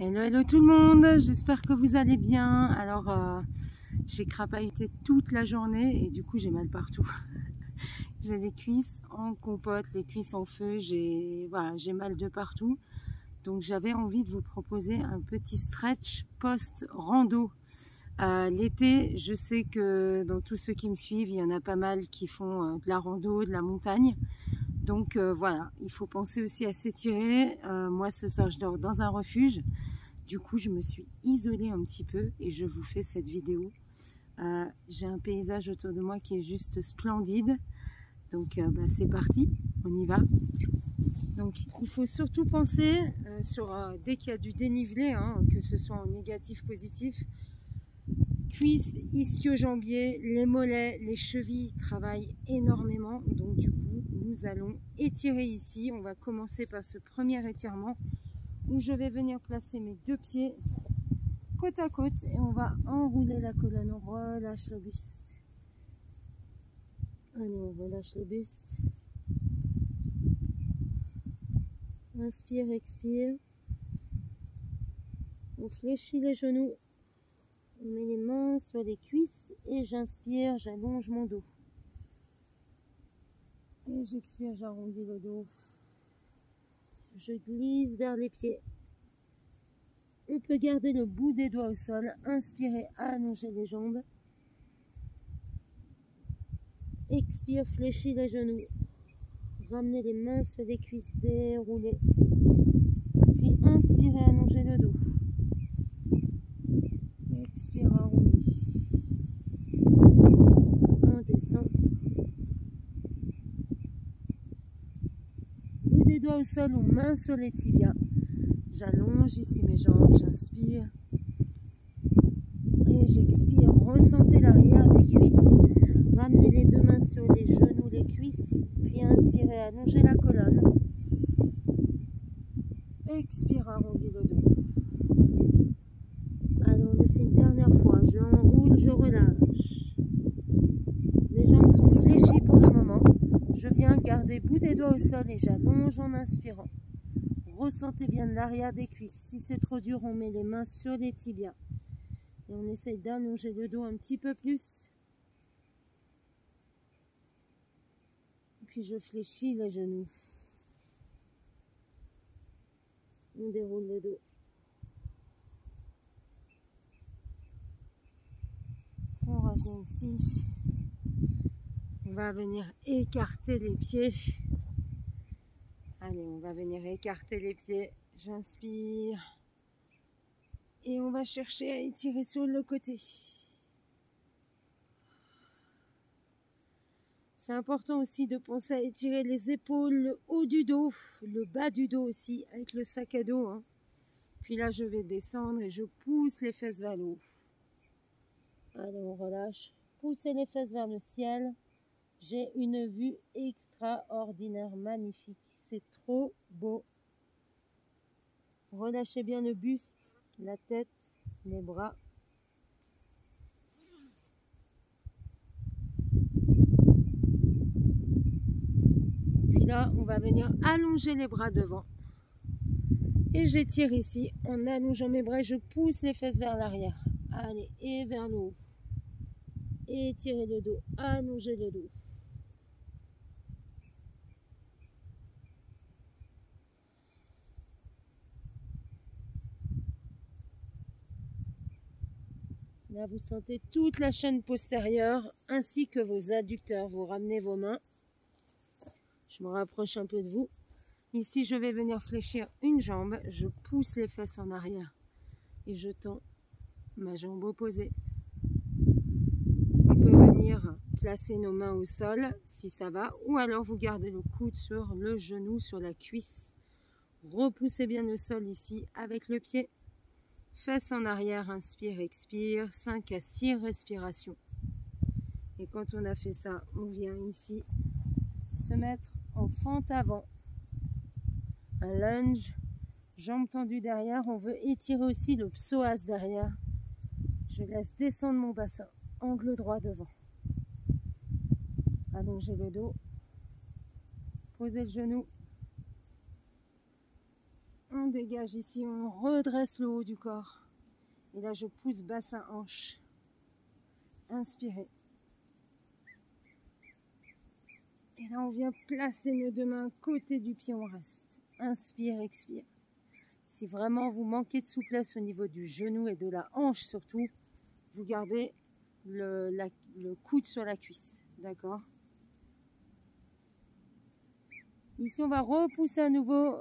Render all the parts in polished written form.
Hello, hello tout le monde, j'espère que vous allez bien. Alors, j'ai crapahuté toute la journée et du coup j'ai mal partout. J'ai les cuisses en compote, les cuisses en feu, j'ai mal de partout. Donc j'avais envie de vous proposer un petit stretch post-rando. L'été, je sais que dans tous ceux qui me suivent, il y en a pas mal qui font de la rando, de la montagne. Donc voilà, il faut penser aussi à s'étirer. Moi ce soir je dors dans un refuge. Du coup je me suis isolée un petit peu et je vous fais cette vidéo. J'ai un paysage autour de moi qui est juste splendide. Donc c'est parti, on y va. Donc il faut surtout penser dès qu'il y a du dénivelé, que ce soit en négatif, positif, cuisses, ischio-jambiers, les mollets, les chevilles travaillent énormément. Donc du coup, nous allons étirer ici. On va commencer par ce premier étirement où je vais venir placer mes deux pieds côte à côte et on va enrouler la colonne. On relâche le buste. Allez, on relâche le buste. Inspire, expire. On fléchit les genoux. On met les mains sur les cuisses et j'inspire, j'allonge mon dos. Et j'expire, j'arrondis le dos. Je glisse vers les pieds. On peut garder le bout des doigts au sol. Inspirez, allongez les jambes. Expire, fléchis les genoux. Ramenez les mains sur les cuisses, déroulez. Puis inspirez, allongez le dos. Expire, arrondi. On descend. Bout des doigts au sol ou mains sur les tibias. J'allonge ici mes jambes, j'inspire. Et j'expire. Ressentez l'arrière des cuisses. Ramenez les deux mains sur les genoux, les cuisses. Puis inspirez, allongez la colonne. Expire, arrondis le dos. Allez, on le fait une dernière fois. J'enroule, je relâche. Mes jambes sont fléchies pour le moment. Je viens garder bout des doigts au sol et j'allonge en inspirant. Ressentez bien l'arrière des cuisses. Si c'est trop dur, on met les mains sur les tibias. Et on essaye d'allonger le dos un petit peu plus. Puis je fléchis les genoux. On déroule le dos. On revient ici. On va venir écarter les pieds. Allez, on va venir écarter les pieds. J'inspire. Et on va chercher à étirer sur le côté. C'est important aussi de penser à étirer les épaules, le haut du dos, le bas du dos aussi, avec le sac à dos. Puis là, je vais descendre et je pousse les fesses vers le haut. Allez, on relâche. Poussez les fesses vers le ciel. J'ai une vue extraordinaire, magnifique. C'est trop beau. Relâchez bien le buste, la tête, les bras. Puis là, on va venir allonger les bras devant. Et j'étire ici en allongeant mes bras. Je pousse les fesses vers l'arrière. Allez, et vers le haut. Étirez le dos, allongez le dos. Là, vous sentez toute la chaîne postérieure ainsi que vos adducteurs. Vous ramenez vos mains. Je me rapproche un peu de vous. Ici, je vais venir fléchir une jambe. Je pousse les fesses en arrière et je tends ma jambe opposée. On peut venir placer nos mains au sol si ça va, ou alors vous gardez le coude sur le genou, sur la cuisse. Repoussez bien le sol ici avec le pied. Fesses en arrière, inspire, expire, 5 à 6 respirations. Et quand on a fait ça, on vient ici se mettre en fente avant. Un lunge, jambes tendues derrière. On veut étirer aussi le psoas derrière. Je laisse descendre mon bassin, angle droit devant. Allongez le dos. Posez le genou. On dégage ici, on redresse le haut du corps. Et là, je pousse bassin hanche. Inspirez. Et là, on vient placer nos deux mains côté du pied, on reste. Inspire, expire. Si vraiment vous manquez de souplesse au niveau du genou et de la hanche surtout, vous gardez le coude sur la cuisse. D'accord? Ici, on va repousser à nouveau.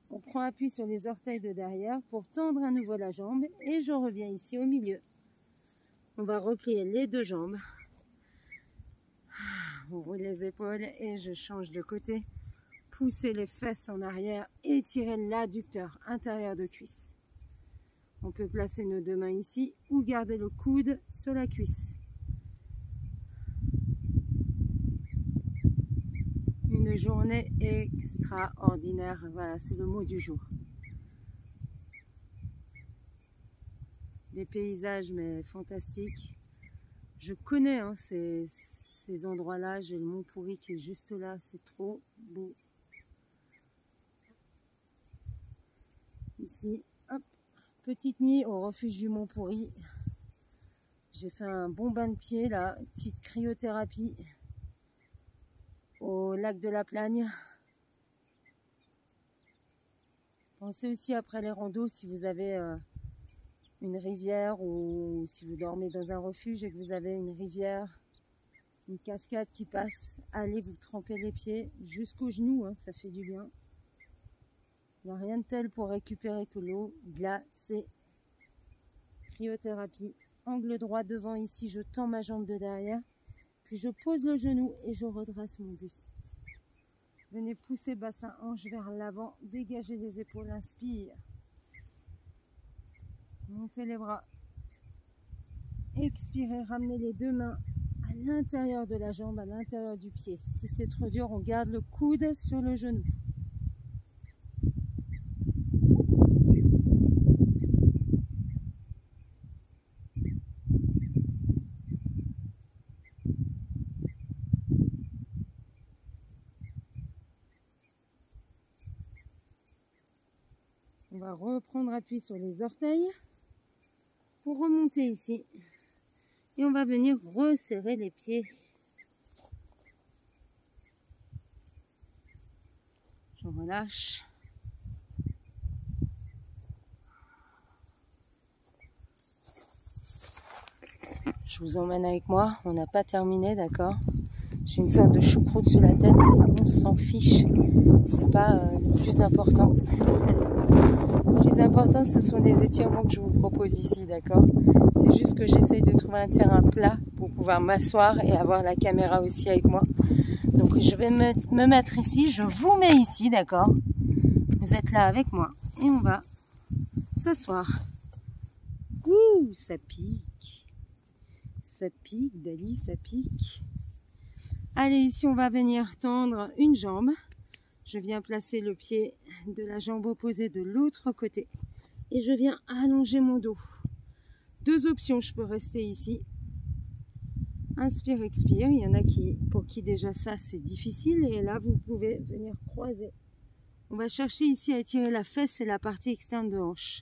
On prend appui sur les orteils de derrière pour tendre à nouveau la jambe. Et je reviens ici au milieu. On va replier les deux jambes. On roule les épaules et je change de côté. Poussez les fesses en arrière, étirez l'adducteur intérieur de cuisse. On peut placer nos deux mains ici ou garder le coude sur la cuisse. Une journée extraordinaire, voilà, c'est le mot du jour. Des paysages mais fantastiques. Je connais hein, ces endroits-là, j'ai le Mont Pourri qui est juste là, c'est trop beau. Ici, hop, petite nuit au refuge du Mont Pourri. J'ai fait un bon bain de pied là, petite cryothérapie au lac de la Plagne. Pensez aussi après les randos, si vous avez une rivière ou si vous dormez dans un refuge et que vous avez une rivière, une cascade qui passe, allez vous tremper les pieds jusqu'aux genoux, hein, ça fait du bien. Il n'y a rien de tel pour récupérer que l'eau glacée. Cryothérapie. Angle droit devant ici, je tends ma jambe de derrière. Puis je pose le genou et je redresse mon buste. Venez pousser bassin hanche vers l'avant. Dégagez les épaules. Inspire. Montez les bras. Expirez. Ramenez les deux mains à l'intérieur de la jambe, à l'intérieur du pied. Si c'est trop dur, on garde le coude sur le genou. On va reprendre appui sur les orteils pour remonter ici. Et on va venir resserrer les pieds. Je relâche. Je vous emmène avec moi. On n'a pas terminé, d'accord? J'ai une sorte de choucroute sous la tête, mais on s'en fiche. C'est pas le plus important. Le plus important, ce sont les étirements que je vous propose ici, d'accord? C'est juste que j'essaye de trouver un terrain plat pour pouvoir m'asseoir et avoir la caméra aussi avec moi. Donc je vais me mettre ici, je vous mets ici, d'accord? Vous êtes là avec moi et on va s'asseoir. Ouh, ça pique. Ça pique, Dali, ça pique. Allez, ici, on va venir tendre une jambe. Je viens placer le pied de la jambe opposée de l'autre côté. Et je viens allonger mon dos. Deux options, je peux rester ici. Inspire, expire. Il y en a pour qui déjà ça, c'est difficile. Et là, vous pouvez venir croiser. On va chercher ici à étirer la fesse et la partie externe de hanche.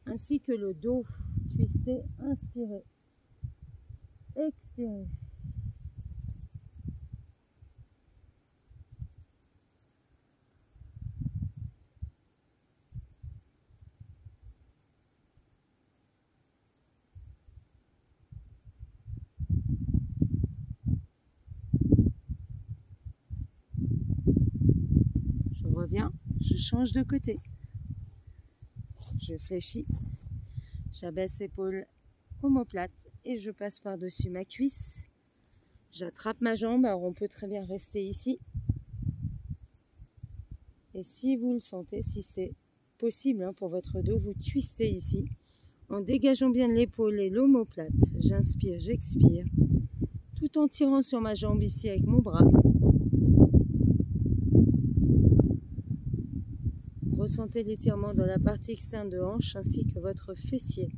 Ainsi que le dos twisté. Inspirez. Expirez. Je reviens, je change de côté. Je fléchis. J'abaisse épaule, omoplate et je passe par-dessus ma cuisse. J'attrape ma jambe, alors on peut très bien rester ici. Et si vous le sentez, si c'est possible hein, pour votre dos, vous twistez ici en dégageant bien l'épaule et l'omoplate. J'inspire, j'expire, tout en tirant sur ma jambe ici avec mon bras. Ressentez l'étirement dans la partie externe de hanche ainsi que votre fessier.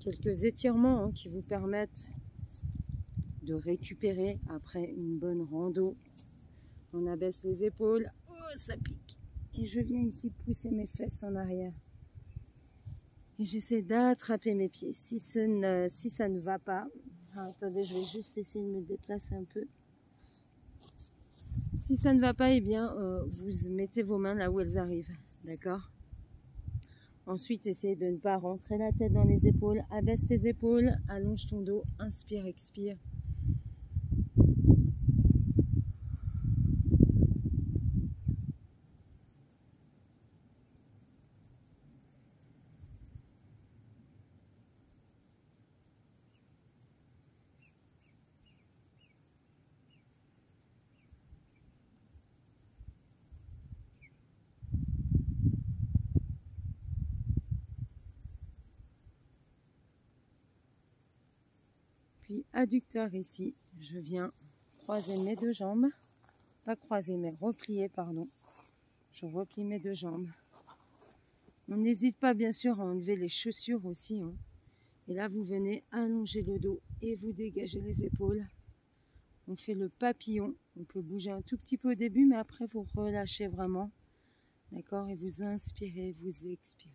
Quelques étirements hein, qui vous permettent de récupérer après une bonne rando. On abaisse les épaules. Oh, ça pique. Et je viens ici pousser mes fesses en arrière. Et j'essaie d'attraper mes pieds. Si ça ne va pas, attendez, je vais juste essayer de me déplacer un peu. Si ça ne va pas, eh bien, vous mettez vos mains là où elles arrivent. D'accord? Ensuite, essayez de ne pas rentrer la tête dans les épaules. Abaisse tes épaules, allonge ton dos, inspire, expire. Puis adducteur ici, je viens croiser mes deux jambes, pas croiser mais replier, pardon. Je replie mes deux jambes. On n'hésite pas bien sûr à enlever les chaussures aussi. Hein. Et là vous venez allonger le dos et vous dégagez les épaules. On fait le papillon, on peut bouger un tout petit peu au début mais après vous relâchez vraiment. D'accord? Et vous inspirez, vous expirez.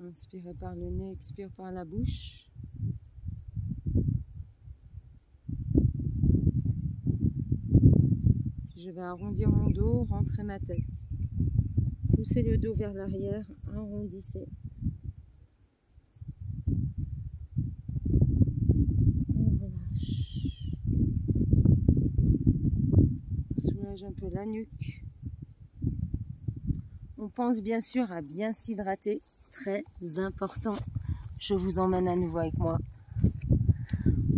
Inspirez par le nez, expire par la bouche. Je vais arrondir mon dos, rentrer ma tête. Poussez le dos vers l'arrière, arrondissez. On relâche. On soulage un peu la nuque. On pense bien sûr à bien s'hydrater. Très important. Je vous emmène à nouveau avec moi.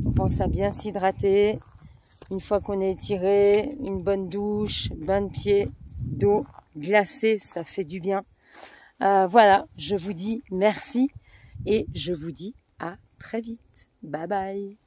On pense à bien s'hydrater. Une fois qu'on est étiré, une bonne douche, bain de pied, d'eau glacée, ça fait du bien. Voilà, je vous dis merci et je vous dis à très vite. Bye bye.